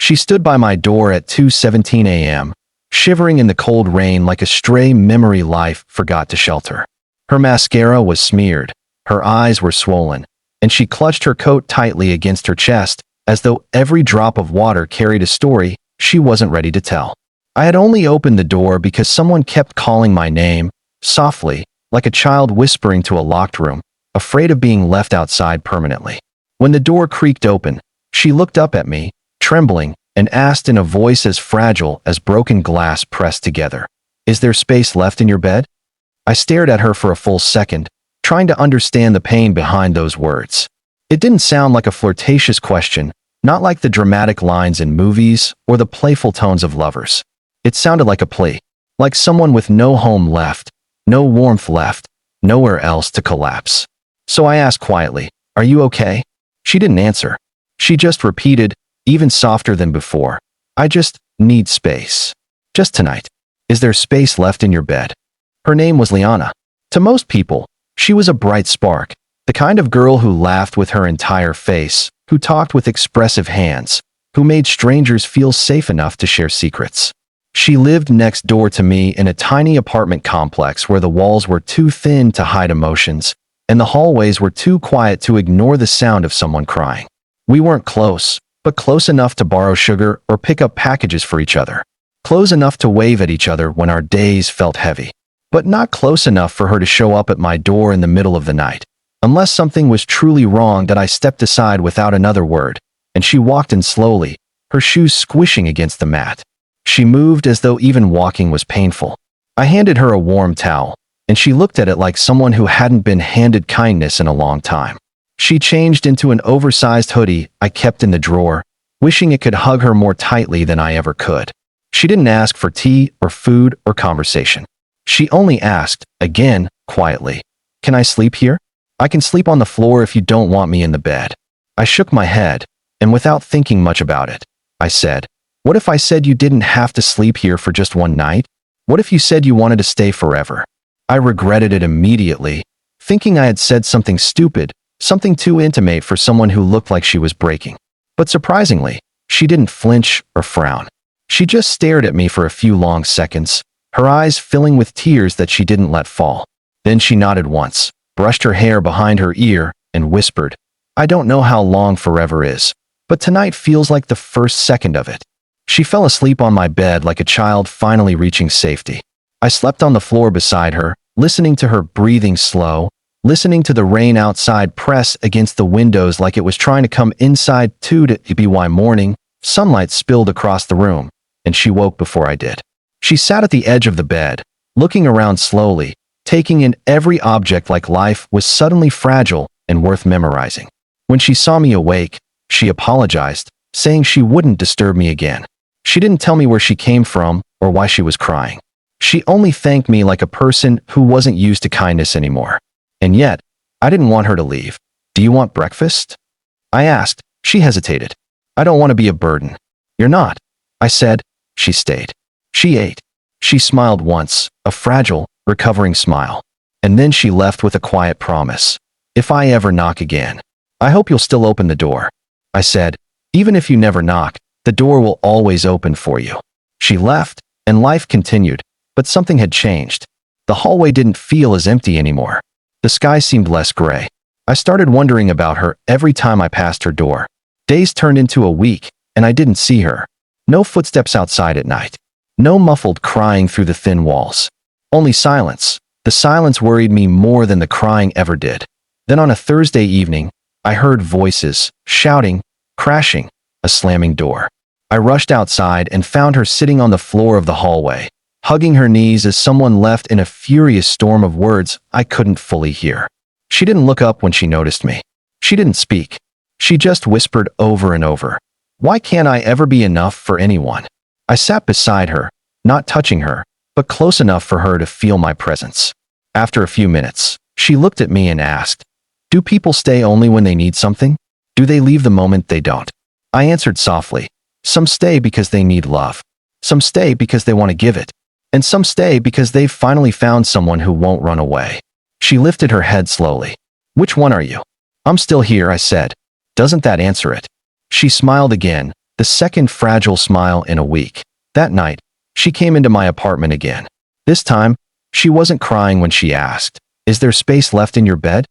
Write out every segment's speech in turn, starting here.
She stood by my door at 2:17 a.m., shivering in the cold rain like a stray memory life forgot to shelter. Her mascara was smeared, her eyes were swollen, and she clutched her coat tightly against her chest, as though every drop of water carried a story she wasn't ready to tell. I had only opened the door because someone kept calling my name, softly, like a child whispering to a locked room, afraid of being left outside permanently. When the door creaked open, she looked up at me, trembling, and asked in a voice as fragile as broken glass pressed together, "Is there space left in your bed?" I stared at her for a full second, trying to understand the pain behind those words. It didn't sound like a flirtatious question, not like the dramatic lines in movies or the playful tones of lovers. It sounded like a plea, like someone with no home left, no warmth left, nowhere else to collapse. So I asked quietly, "Are you okay?" She didn't answer. She just repeated, even softer than before, "I just need space. Just tonight. Is there space left in your bed?" Her name was Liana. To most people, she was a bright spark, the kind of girl who laughed with her entire face, who talked with expressive hands, who made strangers feel safe enough to share secrets. She lived next door to me in a tiny apartment complex where the walls were too thin to hide emotions, and the hallways were too quiet to ignore the sound of someone crying. We weren't close, but close enough to borrow sugar or pick up packages for each other. Close enough to wave at each other when our days felt heavy. But not close enough for her to show up at my door in the middle of the night. Unless something was truly wrong that I stepped aside without another word, and she walked in slowly, her shoes squishing against the mat. She moved as though even walking was painful. I handed her a warm towel, and she looked at it like someone who hadn't been handed kindness in a long time. She changed into an oversized hoodie I kept in the drawer, wishing it could hug her more tightly than I ever could. She didn't ask for tea or food or conversation. She only asked, again, quietly, "Can I sleep here? I can sleep on the floor if you don't want me in the bed." I shook my head, and without thinking much about it, I said, "What if I said you didn't have to sleep here for just one night? What if you said you wanted to stay forever?" I regretted it immediately, thinking I had said something stupid, something too intimate for someone who looked like she was breaking. But surprisingly, she didn't flinch or frown. She just stared at me for a few long seconds, her eyes filling with tears that she didn't let fall. Then she nodded once, brushed her hair behind her ear, and whispered, "I don't know how long forever is, but tonight feels like the first second of it." She fell asleep on my bed like a child finally reaching safety. I slept on the floor beside her, listening to her breathing slow, listening to the rain outside press against the windows like it was trying to come inside too. To be morning, sunlight spilled across the room, and she woke before I did. She sat at the edge of the bed, looking around slowly, taking in every object like life was suddenly fragile and worth memorizing. When she saw me awake, she apologized, saying she wouldn't disturb me again. She didn't tell me where she came from or why she was crying. She only thanked me like a person who wasn't used to kindness anymore. And yet, I didn't want her to leave. "Do you want breakfast?" I asked. She hesitated. "I don't want to be a burden." "You're not," I said. She stayed. She ate. She smiled once, a fragile, recovering smile. And then she left with a quiet promise. "If I ever knock again, I hope you'll still open the door." I said, "Even if you never knock, the door will always open for you." She left, and life continued, but something had changed. The hallway didn't feel as empty anymore. The sky seemed less gray. I started wondering about her every time I passed her door. Days turned into a week, and I didn't see her. No footsteps outside at night. No muffled crying through the thin walls. Only silence. The silence worried me more than the crying ever did. Then on a Thursday evening, I heard voices, shouting, crashing, a slamming door. I rushed outside and found her sitting on the floor of the hallway, hugging her knees as someone left in a furious storm of words I couldn't fully hear. She didn't look up when she noticed me. She didn't speak. She just whispered over and over, "Why can't I ever be enough for anyone?" I sat beside her, not touching her, but close enough for her to feel my presence. After a few minutes, she looked at me and asked, "Do people stay only when they need something? Do they leave the moment they don't?" I answered softly, "Some stay because they need love. Some stay because they want to give it. And some stay because they've finally found someone who won't run away." She lifted her head slowly. "Which one are you?" "I'm still here," I said. "Doesn't that answer it?" She smiled again, the second fragile smile in a week. That night, she came into my apartment again. This time, she wasn't crying when she asked, "Is there space left in your bed?"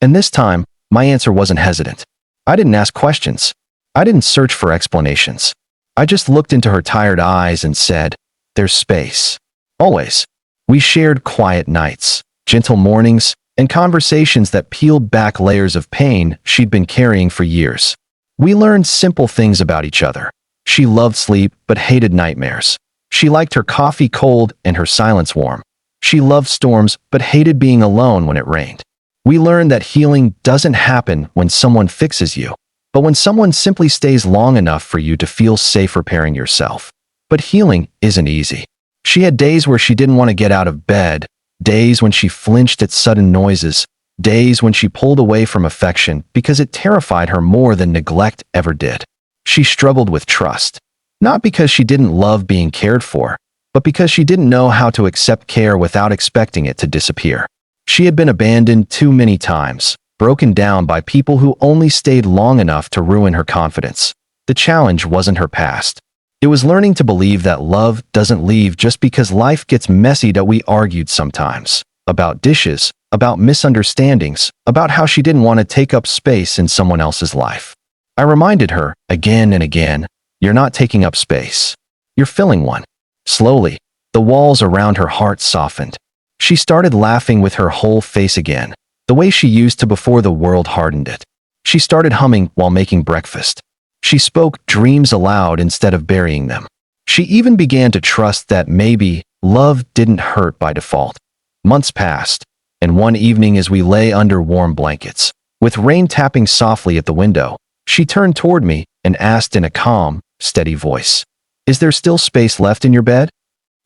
And this time, my answer wasn't hesitant. I didn't ask questions. I didn't search for explanations. I just looked into her tired eyes and said, "There's space." Always. We shared quiet nights, gentle mornings, and conversations that peeled back layers of pain she'd been carrying for years. We learned simple things about each other. She loved sleep but hated nightmares. She liked her coffee cold and her silence warm. She loved storms but hated being alone when it rained. We learned that healing doesn't happen when someone fixes you, but when someone simply stays long enough for you to feel safe repairing yourself. But healing isn't easy. She had days where she didn't want to get out of bed, days when she flinched at sudden noises, days when she pulled away from affection because it terrified her more than neglect ever did. She struggled with trust, not because she didn't love being cared for, but because she didn't know how to accept care without expecting it to disappear. She had been abandoned too many times, broken down by people who only stayed long enough to ruin her confidence. The challenge wasn't her past. It was learning to believe that love doesn't leave just because life gets messy, that we argued sometimes. About dishes, about misunderstandings, about how she didn't want to take up space in someone else's life. I reminded her, again and again, "You're not taking up space. You're filling one." Slowly, the walls around her heart softened. She started laughing with her whole face again, the way she used to before the world hardened it. She started humming while making breakfast. She spoke dreams aloud instead of burying them. She even began to trust that maybe love didn't hurt by default. Months passed, and one evening as we lay under warm blankets, with rain tapping softly at the window, she turned toward me and asked in a calm, steady voice, "Is there still space left in your bed?"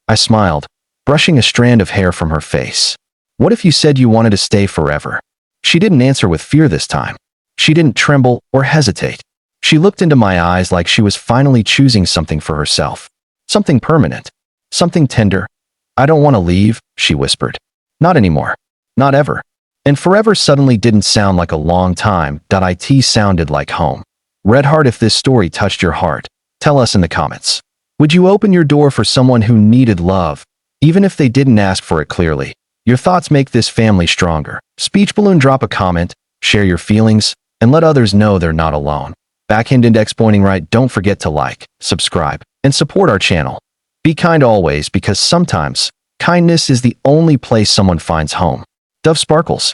I smiled, brushing a strand of hair from her face. "What if you said you wanted to stay forever?" She didn't answer with fear this time. She didn't tremble or hesitate. She looked into my eyes like she was finally choosing something for herself. Something permanent. Something tender. "I don't want to leave," she whispered. "Not anymore. Not ever." And forever suddenly didn't sound like a long time. It sounded like home. Redheart, if this story touched your heart, tell us in the comments. Would you open your door for someone who needed love, even if they didn't ask for it clearly? Your thoughts make this family stronger. Speech balloon, drop a comment, share your feelings, and let others know they're not alone. Backhand index pointing right. Don't forget to like, subscribe, and support our channel. Be kind always, because sometimes kindness is the only place someone finds home. Dove Sparkles.